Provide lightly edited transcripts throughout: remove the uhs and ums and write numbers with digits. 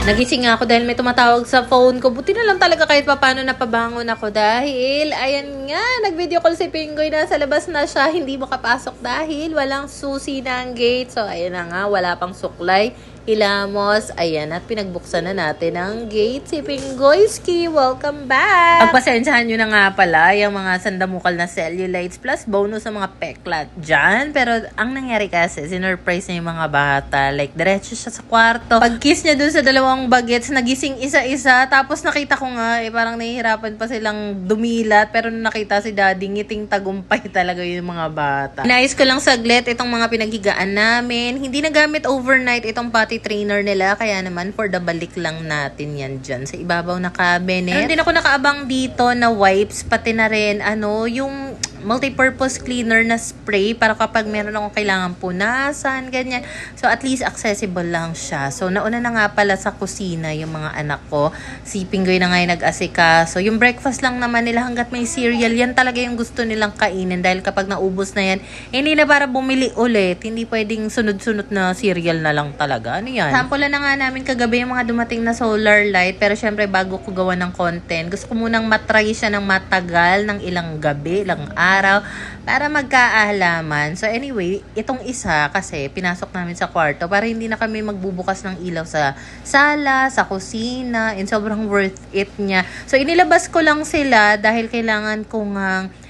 Nagising nga ako dahil may tumatawag sa phone ko. Buti na lang talaga kahit paano napabangon ako dahil, ayan nga, nag-video call si Pingoy, nasa labas na siya, hindi makapasok dahil walang susi ng gate. So, ayan na nga, wala pang suklay. Hilamos, ayan, at pinagbuksan na natin ang gate. Si Pingoyski, welcome back! Pagpasensyahan nyo na nga pala yung mga sandamukal na cellulites plus bonus sa mga peklat dyan. Pero ang nangyari kasi, sinurprise niya yung mga bata. Like, diretso siya sa kwarto. Pag-kiss niya dun sa dalawang bagets, nagising isa-isa. Tapos nakita ko nga, parang nahihirapan pa silang dumilat. Pero nung nakita si daddy, ngiting tagumpay talaga yung mga bata. Inayos ko lang saglit itong mga pinaghigaan namin. Hindi na gamit overnight itong potty trainer nila, kaya naman for the balik lang natin yan dyan sa ibabaw na cabinet. Meron din ako nakaabang dito na wipes, pati na rin yung multi-purpose cleaner na spray para kapag meron akong kailangan punasan, ganyan. So, at least accessible lang siya. So, nauna na nga pala sa kusina yung mga anak ko. Si Pingoy na nga yung nag-asikaso. Yung breakfast lang naman nila hanggat may cereal, yan talaga yung gusto nilang kainin. Dahil kapag naubos na yan, hindi na para bumili ulit. Hindi pwedeng sunod-sunod na cereal na lang talaga. Ano yan? Sample na nga namin kagabi yung mga dumating na solar light. Pero syempre, bago ko gawa ng content, gusto ko munang matry siya ng matagal, ng ilang gabi, ilang araw, para magkaalaman. So anyway, itong isa kasi pinasok namin sa kwarto para hindi na kami magbubukas ng ilaw sa sala, sa kusina, and sobrang worth it niya. So inilabas ko lang sila dahil kailangan kong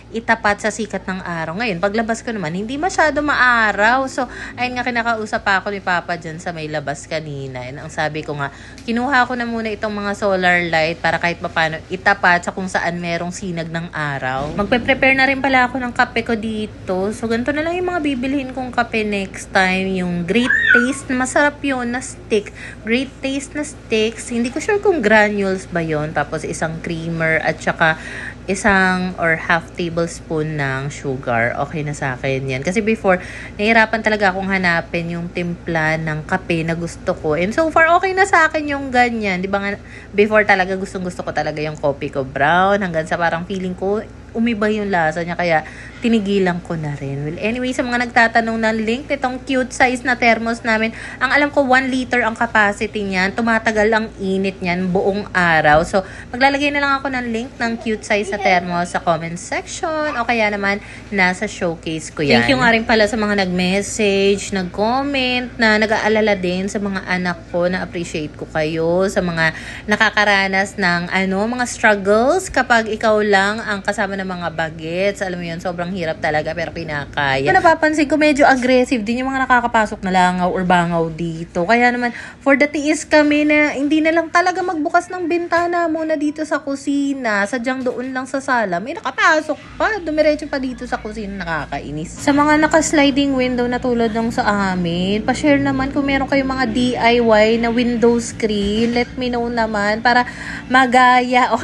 itapat sa sikat ng araw. Ngayon, paglabas ko naman, hindi masyado maaraw. So, ayun nga, kinakausap pa ako ni Papa dyan sa may labas kanina. And ang sabi ko nga, kinuha ko na muna itong mga solar light para kahit papano itapat sa kung saan merong sinag ng araw. Magpe-prepare na rin pala ako ng kape ko dito. So, ganito na lang yung mga bibilhin kong kape next time. Yung Great Taste, masarap yun na stick. Great Taste na sticks. Hindi ko sure kung granules ba yun. Tapos, isang creamer at saka isang or half tablespoon ng sugar. Okay na sa akin yan. Kasi before, nahirapan talaga akong hanapin yung timpla ng kape na gusto ko. And so far, okay na sa akin yung ganyan. Di ba nga, before talaga gustong-gusto ko talaga yung coffee ko brown. Hanggang sa parang feeling ko, umiba yung lasa niya. Kaya, tinigilan ko na rin. Well, anyway, sa mga nagtatanong ng link, itong cute size na thermos namin, ang alam ko, 1 liter ang capacity niyan. Tumatagal ang init niyan buong araw. So, maglalagay na lang ako ng link ng cute size na thermos sa comment section o kaya naman nasa showcase ko yan. Thank you nga rin pala sa mga nag-message, nag-comment, na nag-aalala din sa mga anak ko, na appreciate ko kayo, sa mga nakakaranas ng mga struggles kapag ikaw lang ang kasama ng mga bagets. Alam mo yun, sobrang hirap talaga pero pinakaya. Napapansin ko medyo aggressive din yung mga nakakapasok na langaw or bangaw dito. Kaya naman, for the tiis kami na hindi na lang talaga magbukas ng bintana muna dito sa kusina. Sadyang doon lang sa sala. May nakapasok pa. Dumiretso pa dito sa kusina. Nakakainis. Sa mga naka-sliding window na tulad ng sa amin, pa-share naman kung meron kayong mga DIY na window screen. Let me know naman para magaya.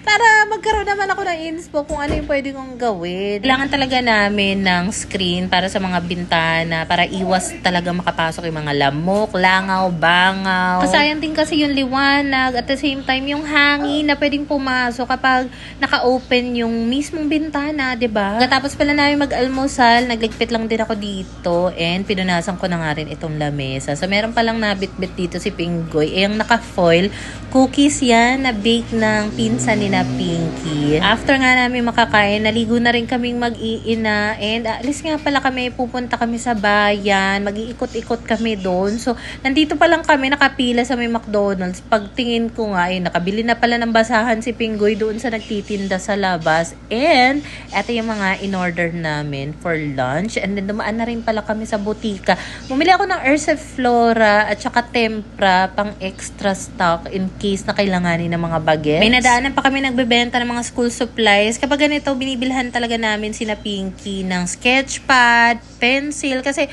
Para magkaroon naman ako ng inspo kung ano yung pwede kong gawin. Kailangan talaga namin ng screen para sa mga bintana, para iwas talaga makapasok yung mga lamok, langaw, bangaw. Kasayang din kasi yung liwanag, at the same time yung hangin na pwedeng pumasok kapag naka-open yung mismong bintana, 'di ba? Katapos pala namin mag-almusal, nagligpit lang din ako dito and pinunasan ko na nga rin itong lamesa. So meron palang nabitbit dito si Pingoy. Yung naka-foil, cookies yan na bake ng pinsan ni na Pinky. After nga namin makakain, naligo na rin kaming mag-iina and alis nga pala kami, pupunta kami sa bayan, mag-iikot-ikot kami doon. So, nandito pa lang kami, nakapila sa may McDonald's. Pagtingin ko nga, nakabili na pala ng basahan si Pingoy doon sa nagtitinda sa labas. And, eto yung mga in-order namin for lunch. And then, dumaan na rin pala kami sa butika. Bumili ako ng Erseflora at saka Tempra pang extra stock in case na kailanganin ng mga bagets. May nadaanan pa kami nagbebenta ng mga school supplies. Kapag ganito, binibilhan talaga namin sina Pinky ng sketchpad, pencil, kasi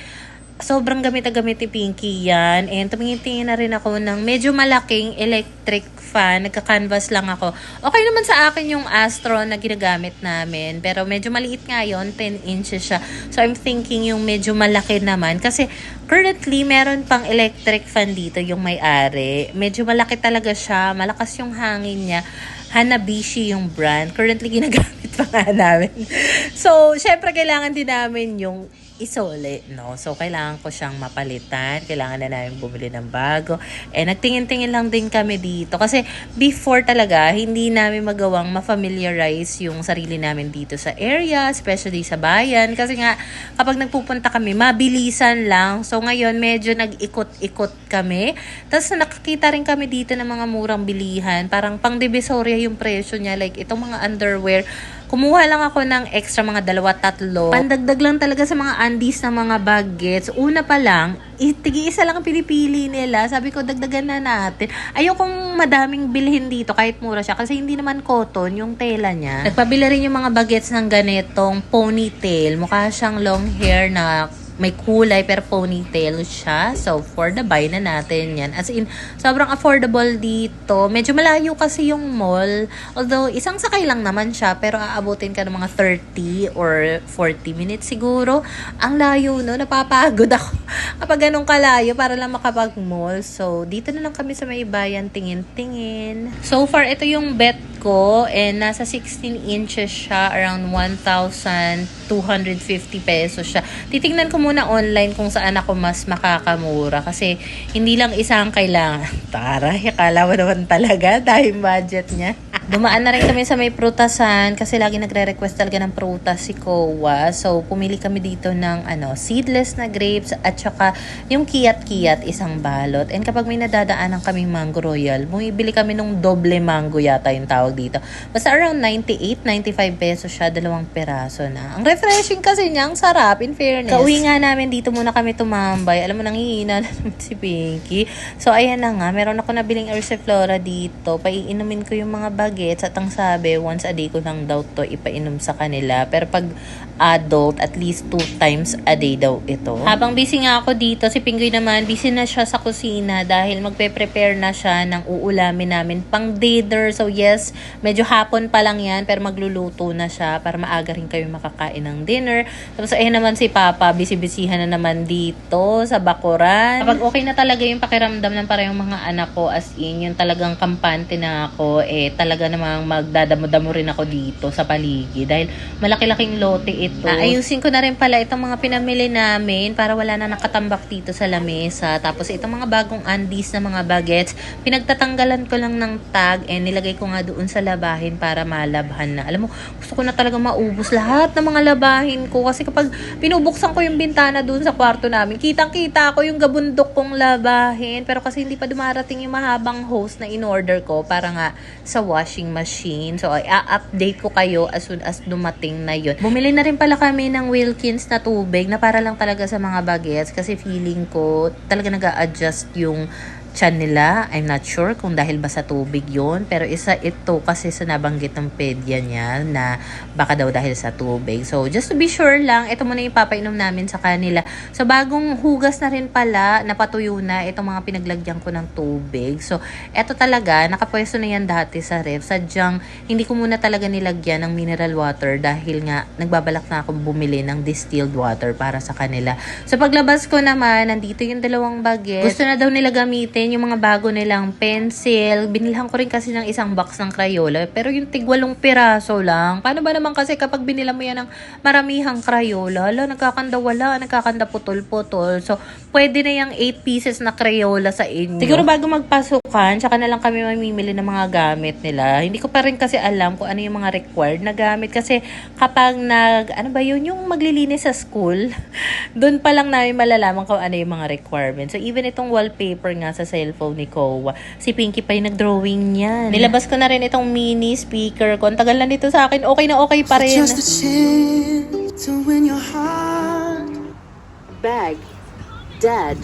sobrang gamit na gamit ni Pinky yan. And tumingin-tingin na rin ako ng medyo malaking electric fan. Nagka-canvas lang ako. Okay naman sa akin yung Astro na ginagamit namin. Pero medyo maliit nga yun. 10 inches siya. So I'm thinking yung medyo malaki naman. Kasi currently, meron pang electric fan dito yung may-ari. Medyo malaki talaga siya. Malakas yung hangin niya. Hanabishi yung brand. Currently, ginagamit pa nga namin. So, syempre, kailangan din namin yung isole, no? So, kailangan ko siyang mapalitan. Kailangan na namin bumili ng bago. Nagtingin-tingin lang din kami dito. Kasi, before talaga, hindi namin magawang ma-familiarize yung sarili namin dito sa area, especially sa bayan. Kasi nga, kapag nagpupunta kami, mabilisan lang. So, ngayon, medyo nag-ikot-ikot kami. Tapos, nakakita rin kami dito ng mga murang bilihan. Parang pang-Divisoria yung presyo niya. Like, itong mga underwear, kumuha lang ako ng extra mga 2-3. Pandagdag lang talaga sa mga undies ng mga bagets. Una pa lang, tigi-isa lang ang pinipili nila. Sabi ko, dagdagan na natin. Ayokong madaming bilhin dito kahit mura siya. Kasi hindi naman cotton yung tela niya. Nagpabili rin yung mga bagets ng ganitong ponytail. Mukha siyang long hair na may kulay pero ponytail siya. So, for the buy na natin yan. As in, sobrang affordable dito. Medyo malayo kasi yung mall. Although, isang sakay lang naman siya. Pero aabutin ka ng mga 30 or 40 minutes siguro. Ang layo, no? Napapagod ako kapag ganun kalayo para lang makapag-mall. So, dito na lang kami sa may bayan tingin-tingin. So far, ito yung bet ko. And nasa 16 inches siya. Around 1,250 pesos siya. Titingnan ko muna online kung saan ako mas makakamura kasi hindi lang isang kailangan. Tara, akala mo naman talaga dahil budget niya. Dumaan na rin kami sa may prutasan kasi lagi nagre-request talaga ng prutas si Kowa. So, pumili kami dito ng seedless na grapes at saka yung kiyat-kiyat, isang balot. And kapag may nadadaanan kaming Mango Royal, bumibili kami nung doble mango yata yung tawag dito. Basta around 98-95 pesos siya, 2 peraso na. Ang refreshing kasi niya, ang sarap in fairness. Kauwi nga namin dito muna kami tumambay. Alam mo, nanghihina na naman si Pinky. So, ayan na nga. Meron ako nabiling Ursiflora dito. Paiinumin ko yung mga bagets at ang sabi, once a day ko lang daw to ipainom sa kanila. Pero pag adult, at least 2 times a day daw ito. Habang busy nga ako dito, si Pingoy naman, busy na siya sa kusina dahil magpe-prepare na siya ng uulamin namin pang dinner. So yes, medyo hapon pa lang yan, pero magluluto na siya para maaga rin kayo makakain ng dinner. Tapos ayun naman si Papa, busy-busyhan na naman dito sa bakuran. Kapag okay na talaga yung pakiramdam ng parehong mga anak ko, as in, yung talagang kampante na ako, talaga namang magdadamo-damo rin ako dito sa paligid dahil malaki-laking lote ito. Ayusin ko na rin pala itong mga pinamili namin para wala na nakatambak dito sa lamesa. Tapos itong mga bagong undies na mga bagets, pinagtatanggalan ko lang ng tag nilagay ko nga doon sa labahin para malabhan na. Alam mo, gusto ko na talaga maubos lahat ng mga labahin ko kasi kapag pinubuksan ko yung bintana doon sa kwarto namin, kitang-kita ko yung gabundok kong labahin. Pero kasi hindi pa dumarating yung mahabang hose na in-order ko para nga sa washing machine. So, i-update ko kayo as soon as dumating na yun. Bumili na rin pala kami ng Wilkins na tubig na para lang talaga sa mga bagets kasi feeling ko talaga nag-a-adjust yung tiyan nila. I'm not sure kung dahil ba sa tubig yun. Pero isa ito kasi sa nabanggit ng pedya niya na baka daw dahil sa tubig. So, just to be sure lang, ito muna yung papainom namin sa kanila. So, bagong hugas na rin pala, napatuyo na itong mga pinaglagyan ko ng tubig. So, ito talaga, nakapwesto na yan dati sa ref. Sadyang, hindi ko muna talaga nilagyan ng mineral water dahil nga, nagbabalak na akong bumili ng distilled water para sa kanila. So, paglabas ko naman, nandito yung 2 baget. Gusto na daw nila gamitin yung mga bago nilang pencil. Binilhan ko rin kasi ng isang box ng Crayola. Pero yung tig 8 piraso lang. Paano ba naman kasi kapag binila mo yan ng maramihang Crayola, nagkakanda putol-putol. So, pwede na yung 8 pieces na Crayola sa inyo. Siguro bago magpasukan, tsaka na lang kami mamimili ng mga gamit nila. Hindi ko pa rin kasi alam kung ano yung mga required na gamit. Kasi kapag yung maglilinis sa school, doon pa lang namin malalaman kung ano yung mga requirements. So, even itong wallpaper nga sa cellphone ni Kowa, si Pinky pa yung nag-drawing niyan. Nilabas ko na rin itong mini speaker ko. Ang tagal na nito sa akin. Okay na okay pa rin. Just a chance to win your heart. Bag. Dad.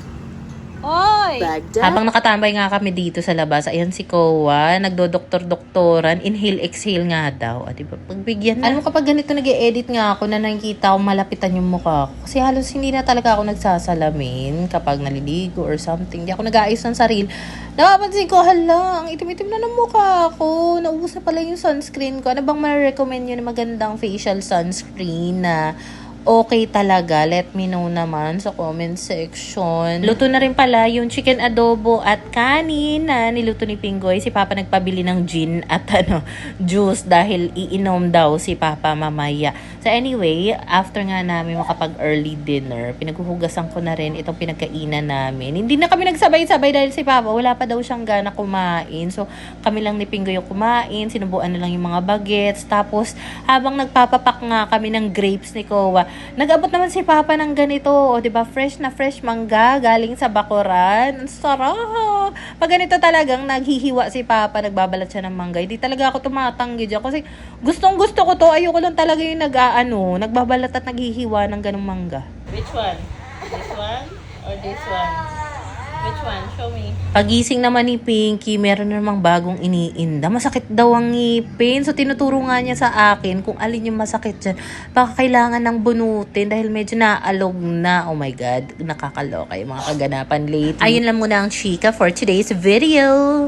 Oy! Bag. Dad. Habang nakatambay nga kami dito sa labas, ayan si Kowa, nagdo-doktor-doktoran, inhale-exhale nga daw. At diba, pagbigyan na. Alam mo, kapag ganito nag-e-edit nga ako na nakikita ko malapitan yung mukha ko. Kasi halos hindi na talaga ako nagsasalamin kapag naliligo or something. Hindi ako nag-aayos ng sarili. Napapansin ko, hala, ang itim-itim na ng mukha ko. Naubos na pala yung sunscreen ko. Ano bang ma-recommend nyo na magandang facial sunscreen na okay talaga, let me know naman sa comment section. Luto na rin pala yung chicken adobo at kanin na niluto ni Pinggoy. Si Papa nagpabili ng gin at juice dahil iinom daw si Papa mamaya. So anyway, after nga namin makapag early dinner, pinaghuhugasan ko na rin itong pinagkainan namin. Hindi na kami nagsabay-sabay dahil si Papa wala pa daw siyang gana kumain. So kami lang ni Pinggoy yung kumain, sinubuan na lang yung mga bagets. Tapos habang nagpapapak nga kami ng grapes ni Kowa, nag-abot naman si Papa ng ganito, o 'di ba? Fresh na fresh mangga galing sa bakuran. Ang sarap. Pag ganito talagang naghihiwa si Papa, nagbabalat siya ng mangga. Hindi talaga ako tumatanggi diyan kasi gustong-gusto ko 'to. Ayoko lang talaga yung nagbabalat at naghihiwa ng ganung mangga. Which one? This one or this one? Which one? Show me. Pagising naman ni Pinky, meron na namang bagong iniinda. Masakit daw ang ngipin. So, tinuturo nga niya sa akin kung alin yung masakit dyan. Baka kailangan ng bunutin dahil medyo naalog na. Oh my God, nakakaloka yung mga kaganapan lately. Ayun lang muna ang chika for today's video.